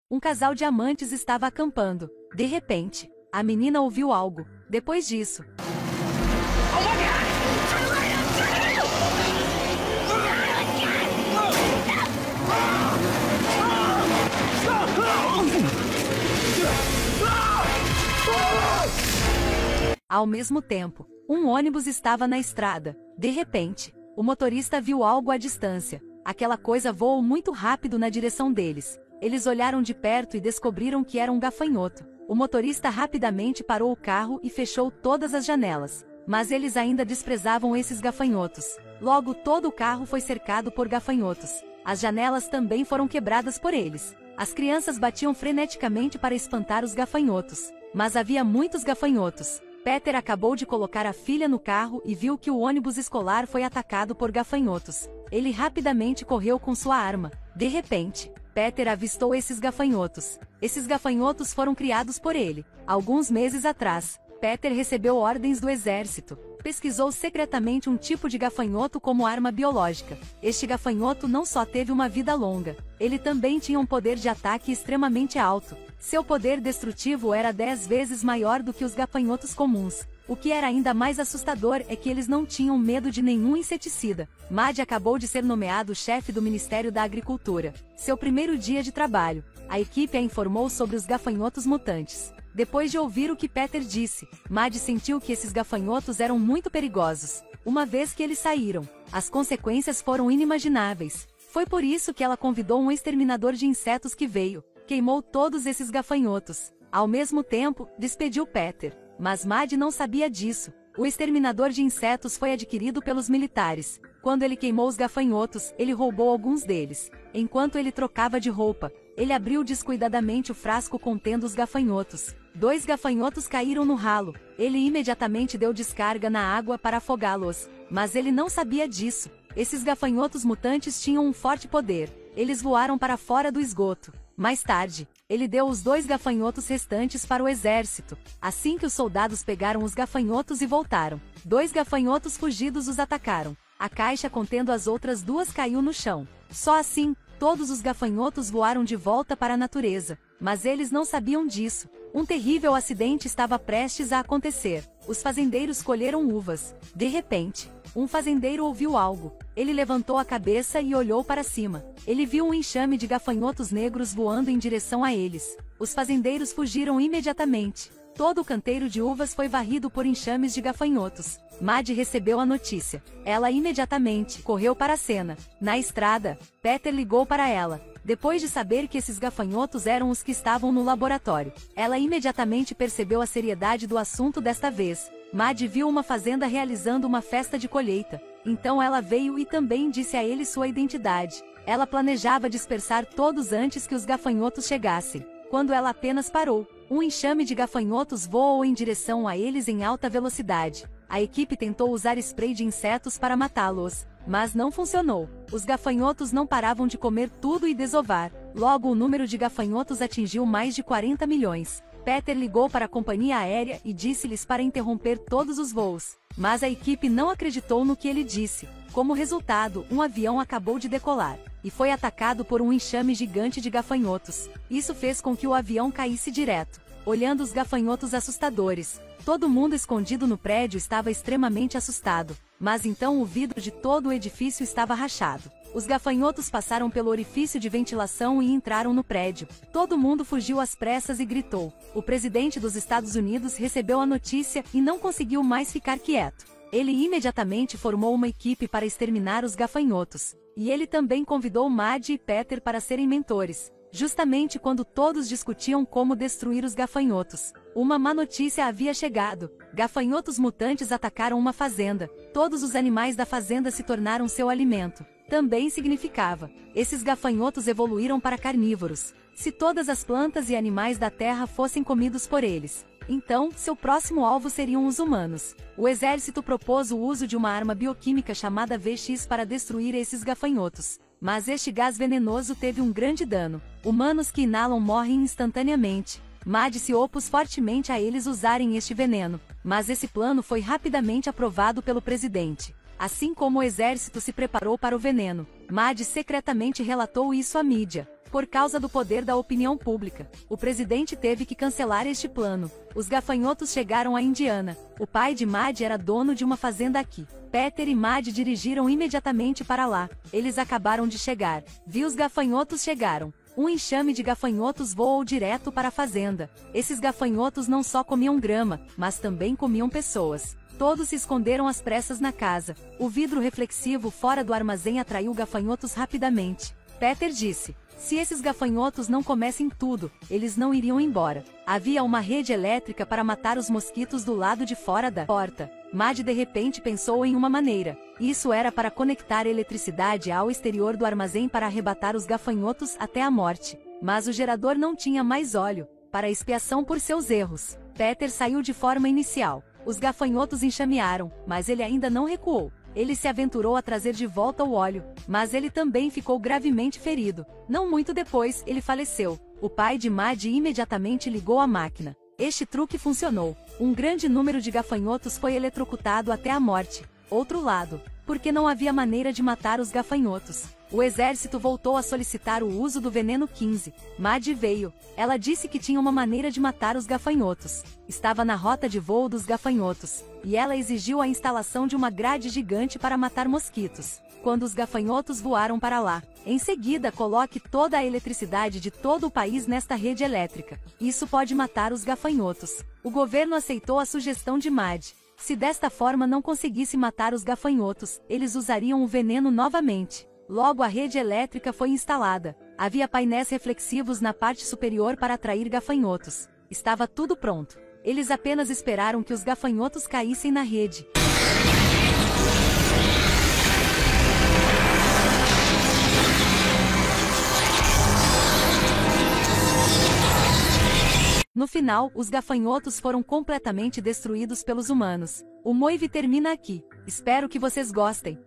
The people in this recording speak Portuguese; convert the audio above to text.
Um casal de amantes estava acampando. De repente, a menina ouviu algo. Depois disso, ao mesmo tempo, um ônibus estava na estrada. De repente, o motorista viu algo à distância. Aquela coisa voou muito rápido na direção deles. Eles olharam de perto e descobriram que era um gafanhoto. O motorista rapidamente parou o carro e fechou todas as janelas. Mas eles ainda desprezavam esses gafanhotos. Logo, todo o carro foi cercado por gafanhotos. As janelas também foram quebradas por eles. As crianças batiam freneticamente para espantar os gafanhotos. Mas havia muitos gafanhotos. Peter acabou de colocar a filha no carro e viu que o ônibus escolar foi atacado por gafanhotos. Ele rapidamente correu com sua arma. De repente, Peter avistou esses gafanhotos. Esses gafanhotos foram criados por ele. Alguns meses atrás, Peter recebeu ordens do exército. Pesquisou secretamente um tipo de gafanhoto como arma biológica. Este gafanhoto não só teve uma vida longa, ele também tinha um poder de ataque extremamente alto. Seu poder destrutivo era 10 vezes maior do que os gafanhotos comuns. O que era ainda mais assustador é que eles não tinham medo de nenhum inseticida. Maddie acabou de ser nomeado chefe do Ministério da Agricultura. Seu primeiro dia de trabalho, a equipe a informou sobre os gafanhotos mutantes. Depois de ouvir o que Peter disse, Maddie sentiu que esses gafanhotos eram muito perigosos. Uma vez que eles saíram, as consequências foram inimagináveis. Foi por isso que ela convidou um exterminador de insetos que veio, queimou todos esses gafanhotos. Ao mesmo tempo, despediu Peter. Mas Maddie não sabia disso. O exterminador de insetos foi adquirido pelos militares. Quando ele queimou os gafanhotos, ele roubou alguns deles. Enquanto ele trocava de roupa, ele abriu descuidadamente o frasco contendo os gafanhotos. 2 gafanhotos caíram no ralo. Ele imediatamente deu descarga na água para afogá-los. Mas ele não sabia disso. Esses gafanhotos mutantes tinham um forte poder. Eles voaram para fora do esgoto. Mais tarde, ele deu os 2 gafanhotos restantes para o exército. Assim que os soldados pegaram os gafanhotos e voltaram, 2 gafanhotos fugidos os atacaram. A caixa contendo as outras 2 caiu no chão. Só assim, todos os gafanhotos voaram de volta para a natureza. Mas eles não sabiam disso. Um terrível acidente estava prestes a acontecer. Os fazendeiros colheram uvas. De repente, um fazendeiro ouviu algo. Ele levantou a cabeça e olhou para cima. Ele viu um enxame de gafanhotos negros voando em direção a eles. Os fazendeiros fugiram imediatamente. Todo o canteiro de uvas foi varrido por enxames de gafanhotos. Maddie recebeu a notícia. Ela imediatamente correu para a cena. Na estrada, Peter ligou para ela. Depois de saber que esses gafanhotos eram os que estavam no laboratório, ela imediatamente percebeu a seriedade do assunto desta vez. Maddie viu uma fazenda realizando uma festa de colheita. Então ela veio e também disse a ele sua identidade. Ela planejava dispersar todos antes que os gafanhotos chegassem. Quando ela apenas parou, um enxame de gafanhotos voou em direção a eles em alta velocidade. A equipe tentou usar spray de insetos para matá-los, mas não funcionou. Os gafanhotos não paravam de comer tudo e desovar. Logo o número de gafanhotos atingiu mais de 40 milhões. Peter ligou para a companhia aérea e disse-lhes para interromper todos os voos. Mas a equipe não acreditou no que ele disse. Como resultado, um avião acabou de decolar e foi atacado por um enxame gigante de gafanhotos. Isso fez com que o avião caísse direto. Olhando os gafanhotos assustadores, todo mundo escondido no prédio estava extremamente assustado. Mas então o vidro de todo o edifício estava rachado. Os gafanhotos passaram pelo orifício de ventilação e entraram no prédio. Todo mundo fugiu às pressas e gritou. O presidente dos Estados Unidos recebeu a notícia e não conseguiu mais ficar quieto. Ele imediatamente formou uma equipe para exterminar os gafanhotos. E ele também convidou Maddie e Peter para serem mentores. Justamente quando todos discutiam como destruir os gafanhotos, uma má notícia havia chegado. Gafanhotos mutantes atacaram uma fazenda. Todos os animais da fazenda se tornaram seu alimento. Também significava, esses gafanhotos evoluíram para carnívoros. Se todas as plantas e animais da terra fossem comidos por eles, então, seu próximo alvo seriam os humanos. O exército propôs o uso de uma arma bioquímica chamada VX para destruir esses gafanhotos. Mas este gás venenoso teve um grande dano. Humanos que inalam morrem instantaneamente. Maddie se opôs fortemente a eles usarem este veneno, mas esse plano foi rapidamente aprovado pelo presidente. Assim como o exército se preparou para o veneno, Maddie secretamente relatou isso à mídia. Por causa do poder da opinião pública, o presidente teve que cancelar este plano. Os gafanhotos chegaram a Indiana. O pai de Maddie era dono de uma fazenda aqui. Peter e Maddie dirigiram imediatamente para lá. Eles acabaram de chegar. Os gafanhotos chegaram. Um enxame de gafanhotos voou direto para a fazenda. Esses gafanhotos não só comiam grama, mas também comiam pessoas. Todos se esconderam às pressas na casa. O vidro reflexivo fora do armazém atraiu gafanhotos rapidamente. Peter disse: se esses gafanhotos não comessem tudo, eles não iriam embora. Havia uma rede elétrica para matar os mosquitos do lado de fora da porta. Maddie de repente pensou em uma maneira. Isso era para conectar eletricidade ao exterior do armazém para arrebatar os gafanhotos até a morte. Mas o gerador não tinha mais óleo, para expiação por seus erros. Peter saiu de forma inicial. Os gafanhotos enxamearam, mas ele ainda não recuou. Ele se aventurou a trazer de volta o óleo, mas ele também ficou gravemente ferido. Não muito depois, ele faleceu. O pai de Maddie imediatamente ligou a máquina. Este truque funcionou. Um grande número de gafanhotos foi eletrocutado até a morte. Outro lado, porque não havia maneira de matar os gafanhotos. O exército voltou a solicitar o uso do veneno 15. Maddie veio. Ela disse que tinha uma maneira de matar os gafanhotos. Estava na rota de voo dos gafanhotos, e ela exigiu a instalação de uma grade gigante para matar mosquitos. Quando os gafanhotos voaram para lá, em seguida coloque toda a eletricidade de todo o país nesta rede elétrica. Isso pode matar os gafanhotos. O governo aceitou a sugestão de Maddie. Se desta forma não conseguisse matar os gafanhotos, eles usariam o veneno novamente. Logo a rede elétrica foi instalada. Havia painéis reflexivos na parte superior para atrair gafanhotos. Estava tudo pronto. Eles apenas esperaram que os gafanhotos caíssem na rede. No final, os gafanhotos foram completamente destruídos pelos humanos. O Moive termina aqui. Espero que vocês gostem.